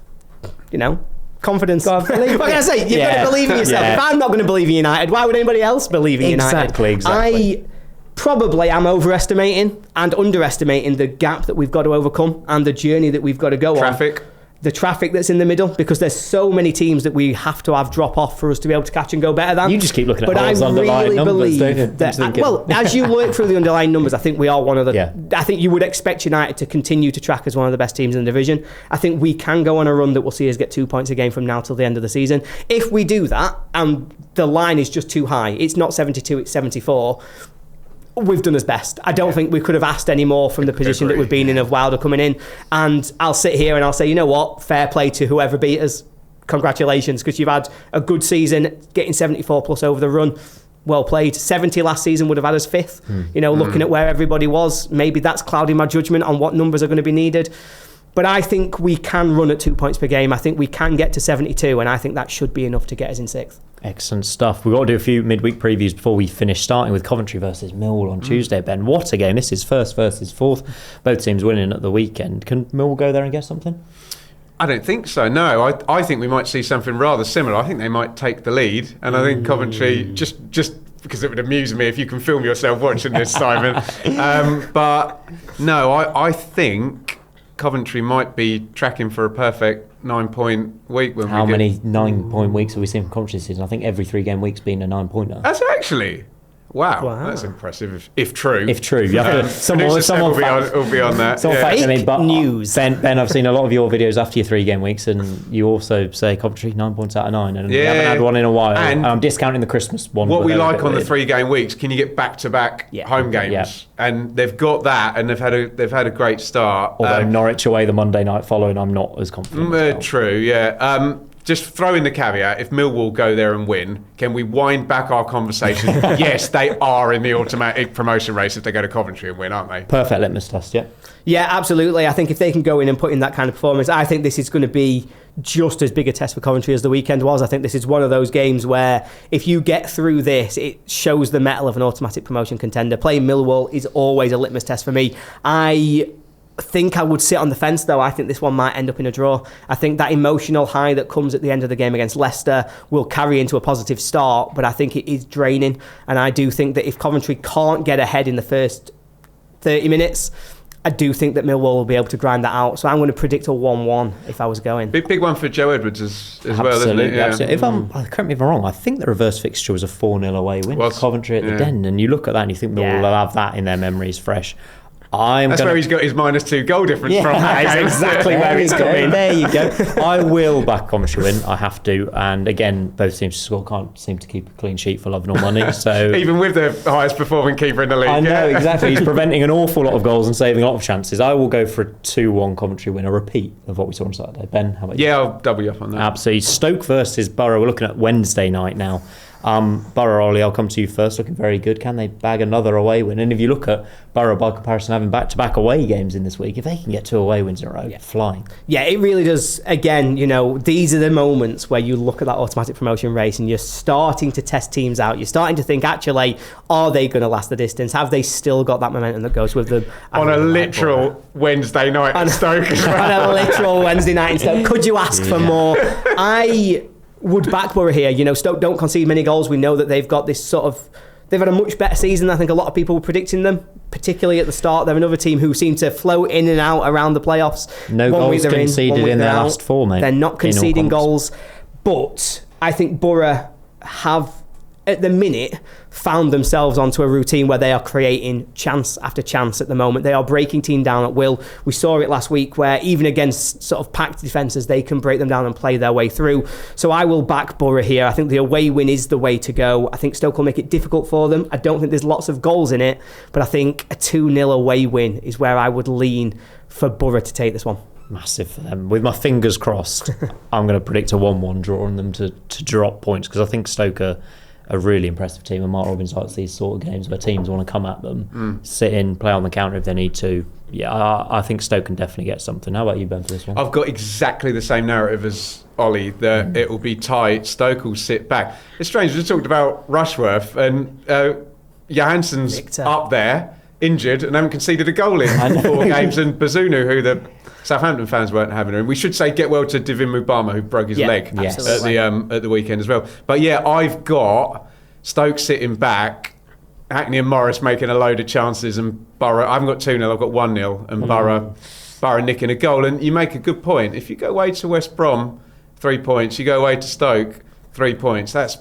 confidence. What can I say? You've got to believe in yourself. Yeah. If I'm not going to believe in United, why would anybody else believe in United? Exactly. I probably am overestimating and underestimating the gap that we've got to overcome and the journey that we've got to go on. The traffic that's in the middle, because there's so many teams that we have to have drop off for us to be able to catch and go better than. You just keep looking at but those underlying numbers, don't you? Well, as you work through the underlying numbers, I think we are one of the... Yeah. I think you would expect United to continue to track as one of the best teams in the division. I think we can go on a run that will see us get 2 points a game from now till the end of the season. If we do that, and the line is just too high, it's not 72, it's 74... we've done as best. I don't think we could have asked any more from the position that we've been in of Wilder coming in. And I'll sit here and I'll say, you know what? Fair play to whoever beat us. Congratulations, because you've had a good season, getting 74 plus over the run. Well played. 70 last season would have had us fifth. Looking at where everybody was, maybe that's clouding my judgment on what numbers are going to be needed. But I think we can run at 2 points per game. I think we can get to 72, and I think that should be enough to get us in sixth. Excellent stuff. We've got to do a few midweek previews before we finish, starting with Coventry versus Millwall on Tuesday, Ben. What a game. This is first versus fourth. Both teams winning at the weekend. Can Millwall go there and get something? I don't think so, no. I think we might see something rather similar. I think they might take the lead, and I think Coventry, just because it would amuse me if you can film yourself watching this, Simon. But no, I think Coventry might be tracking for a perfect 9-point week. How many 9-point weeks have we seen from Coventry this season? I think every 3-game week's been a 9-pointer. That's actually... Wow, that's impressive. If true. If true. You have to, someone will be on that. News. Ben, I've seen a lot of your videos after your 3-game weeks, and you also say Coventry 9 points out of 9, and we haven't had one in a while. And I'm discounting the Christmas one. What we like on the 3-game weeks, can you get back-to-back home games? Yeah. And they've got that, and they've had a great start. Although Norwich away the Monday night following, I'm not as confident. True, yeah. Just throw in the caveat, if Millwall go there and win, can we wind back our conversation? Yes, they are in the automatic promotion race if they go to Coventry and win, aren't they? Perfect litmus test, yeah. Yeah, absolutely. I think if they can go in and put in that kind of performance, I think this is going to be just as big a test for Coventry as the weekend was. I think this is one of those games where if you get through this, it shows the mettle of an automatic promotion contender. Playing Millwall is always a litmus test for me. I think I would sit on the fence, though. I think this one might end up in a draw. I think that emotional high that comes at the end of the game against Leicester will carry into a positive start, but I think it is draining. And I do think that if Coventry can't get ahead in the first 30 minutes, I do think that Millwall will be able to grind that out. So I'm going to predict a 1-1 if I was going. Big one for Joe Edwards as well, isn't it? Yeah. Absolutely. Correct me if I'm wrong, I think the reverse fixture was a 4-0 away win for Coventry at the Den, and you look at that and you think Millwall will have that in their memories fresh. That's where he's got his -2 goal difference from. That's exactly where he's coming. There you go. I will back Coventry win. I have to. And again, both teams to score can't seem to keep a clean sheet for love nor money. So even with the highest performing keeper in the league. I know, exactly. He's preventing an awful lot of goals and saving a lot of chances. I will go for a 2-1 Coventry win, a repeat of what we saw on Saturday. Ben, how about you? Yeah, I'll double you up on that. Absolutely. Stoke versus Borough. We're looking at Wednesday night now. Borough, Ollie, I'll come to you first. Looking very good. Can they bag another away win? And if you look at Borough by comparison, having back-to-back away games in this week, if they can get 2 away wins in a row, flying. Yeah, it really does. Again, these are the moments where you look at that automatic promotion race and you're starting to test teams out. You're starting to think, actually, are they going to last the distance? Have they still got that momentum that goes with them? On a literal Wednesday night at Stoke. On a literal Wednesday night in Stoke. Could you ask for more? I would back Borough here. Stoke don't concede many goals. We know that they've got this they've had a much better season. I think a lot of people were predicting them, particularly at the start. They're another team who seem to float in and out around the playoffs. No goals conceded in their last 4, mate. They're not conceding goals. But I think Borough have, at the minute, found themselves onto a routine where they are creating chance after chance at the moment. They are breaking team down at will. We saw it last week where even against sort of packed defences, they can break them down and play their way through. So I will back Borough here. I think the away win is the way to go. I think Stoke will make it difficult for them. I don't think there's lots of goals in it, but I think a 2-0 away win is where I would lean for Borough to take this one. Massive for them. With my fingers crossed, I'm going to predict a 1-1 draw on them to drop points, because I think Stoke are a really impressive team, and Mark Robbins likes these sort of games where teams want to come at them, sit in, play on the counter if they need to, yeah, I think Stoke can definitely get something. How about you, Ben, for this one? I've got exactly the same narrative as Ollie, that it will be tight. Stoke will sit back. It's strange, we just talked about Rushworth, and Johansson's Victor. up there, injured, and haven't conceded a goal in 4 games, and Bazunu, who the Southampton fans weren't having him. We should say get well to Divin Mubama, who broke his leg at the weekend as well. But yeah, I've got Stoke sitting back, Hackney and Morris making a load of chances, and Borough, I haven't got 2-0, I've got 1-0, and Borough nicking a goal. And you make a good point. If you go away to West Brom, 3 points, you go away to Stoke, 3 points, that's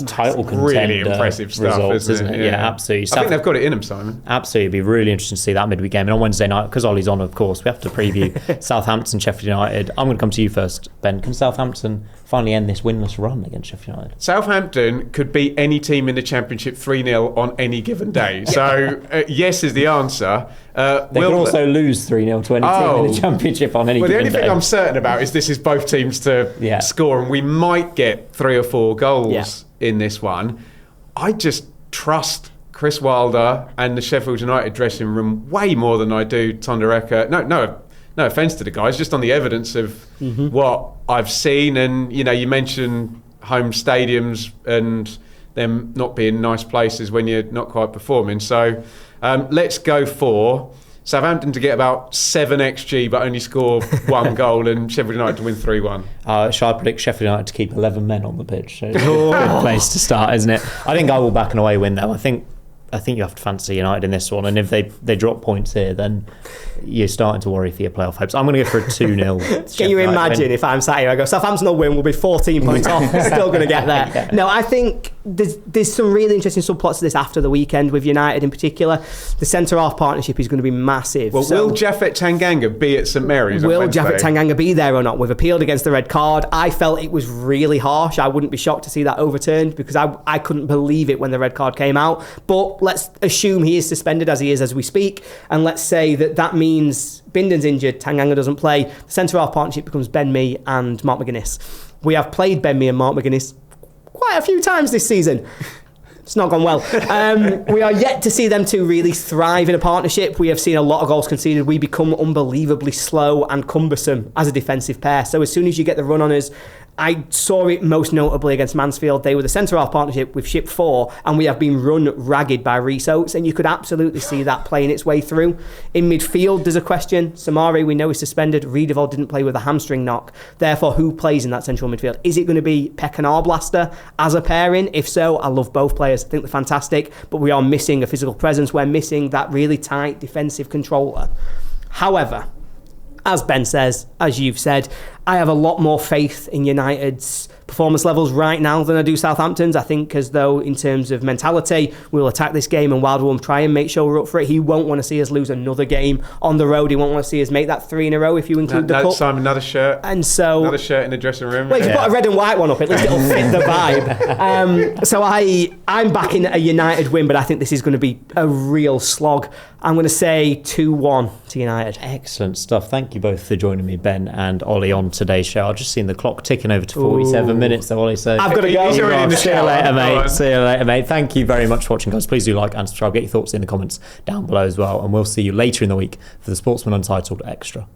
title contender really impressive stuff, results, isn't it? Yeah, absolutely. I think they've got it in them, Simon. Absolutely, it'd be really interesting to see that midweek game. And on Wednesday night, because Ollie's on, of course, we have to preview Southampton, Sheffield United. I'm going to come to you first, Ben. Can Southampton finally end this winless run against Sheffield United? Southampton could beat any team in the Championship 3-0 on any given day. So, yes is the answer. They could also lose 3-0 to any team in the Championship on any given day. Well, the only thing I'm certain about is this is both teams to score, and we might get 3 or 4 goals in this one. I just trust Chris Wilder and the Sheffield United dressing room way more than I do Tondereka. No offence to the guys, just on the evidence of what I've seen. And you mentioned home stadiums and them not being nice places when you're not quite performing. So let's go for Southampton to get about 7 XG but only score 1 goal, and Sheffield United to win 3-1. Shall I predict Sheffield United to keep 11 men on the pitch? It's a good place to start, isn't it? I think I will back an away win, though. I think you have to fancy United in this one, and if they drop points here, then you're starting to worry for your playoff hopes. I'm going to go for a 2-0. Can you imagine if I'm sat here, I go, Southampton will win, we'll be 14 points off, still going to get there. Yeah. No, I think there's some really interesting subplots to this after the weekend with United in particular. The centre-half partnership is going to be massive. Well, will Japhet Tanganga be at St Mary's on Wednesday? Will Japhet Tanganga be there or not? We've appealed against the red card. I felt it was really harsh. I wouldn't be shocked to see that overturned, because I couldn't believe it when the red card came out. But let's assume he is suspended, as he is as we speak, and let's say that means Binden's injured, Tanganga doesn't play. The centre-half partnership becomes Ben Mee and Mark McGuinness. We have played Ben Mee and Mark McGuinness quite a few times this season. It's not gone well. We are yet to see them two really thrive in a partnership. We have seen a lot of goals conceded. We become unbelievably slow and cumbersome as a defensive pair. So as soon as you get the run on us, I saw it most notably against Mansfield. They were the centre-half partnership with Ship 4, and we have been run ragged by Reece Oates, and you could absolutely see that playing its way through. In midfield, there's a question. Samari, we know, is suspended. Riedewald didn't play with a hamstring knock. Therefore, who plays in that central midfield? Is it going to be Peck and Arblaster as a pairing? If so, I love both players. I think they're fantastic, but we are missing a physical presence. We're missing that really tight defensive controller. However, as Ben says, as you've said, I have a lot more faith in United's performance levels right now than I do Southampton's. I think as though in terms of mentality, we'll attack this game and Wilder will try and make sure we're up for it. He won't want to see us lose another game on the road. He won't want to see us make that 3 in a row if you include the cup. Simon, another shirt. And so another shirt in the dressing room. Well, you put a red and white one up, at least it'll fit the vibe. So I'm backing a United win, but I think this is going to be a real slog. I'm going to say 2-1 to United. Excellent stuff. Thank you both for joining me, Ben and Ollie, on today's show. I've just seen the clock ticking over to 47 minutes, though, Ollie. So I've got to go. He's already in the See you shower. later, mate. See you later, mate. Thank you very much for watching, guys. Please do like and subscribe. Get your thoughts in the comments down below as well. And we'll see you later in the week for the Sportsman Untitled Extra.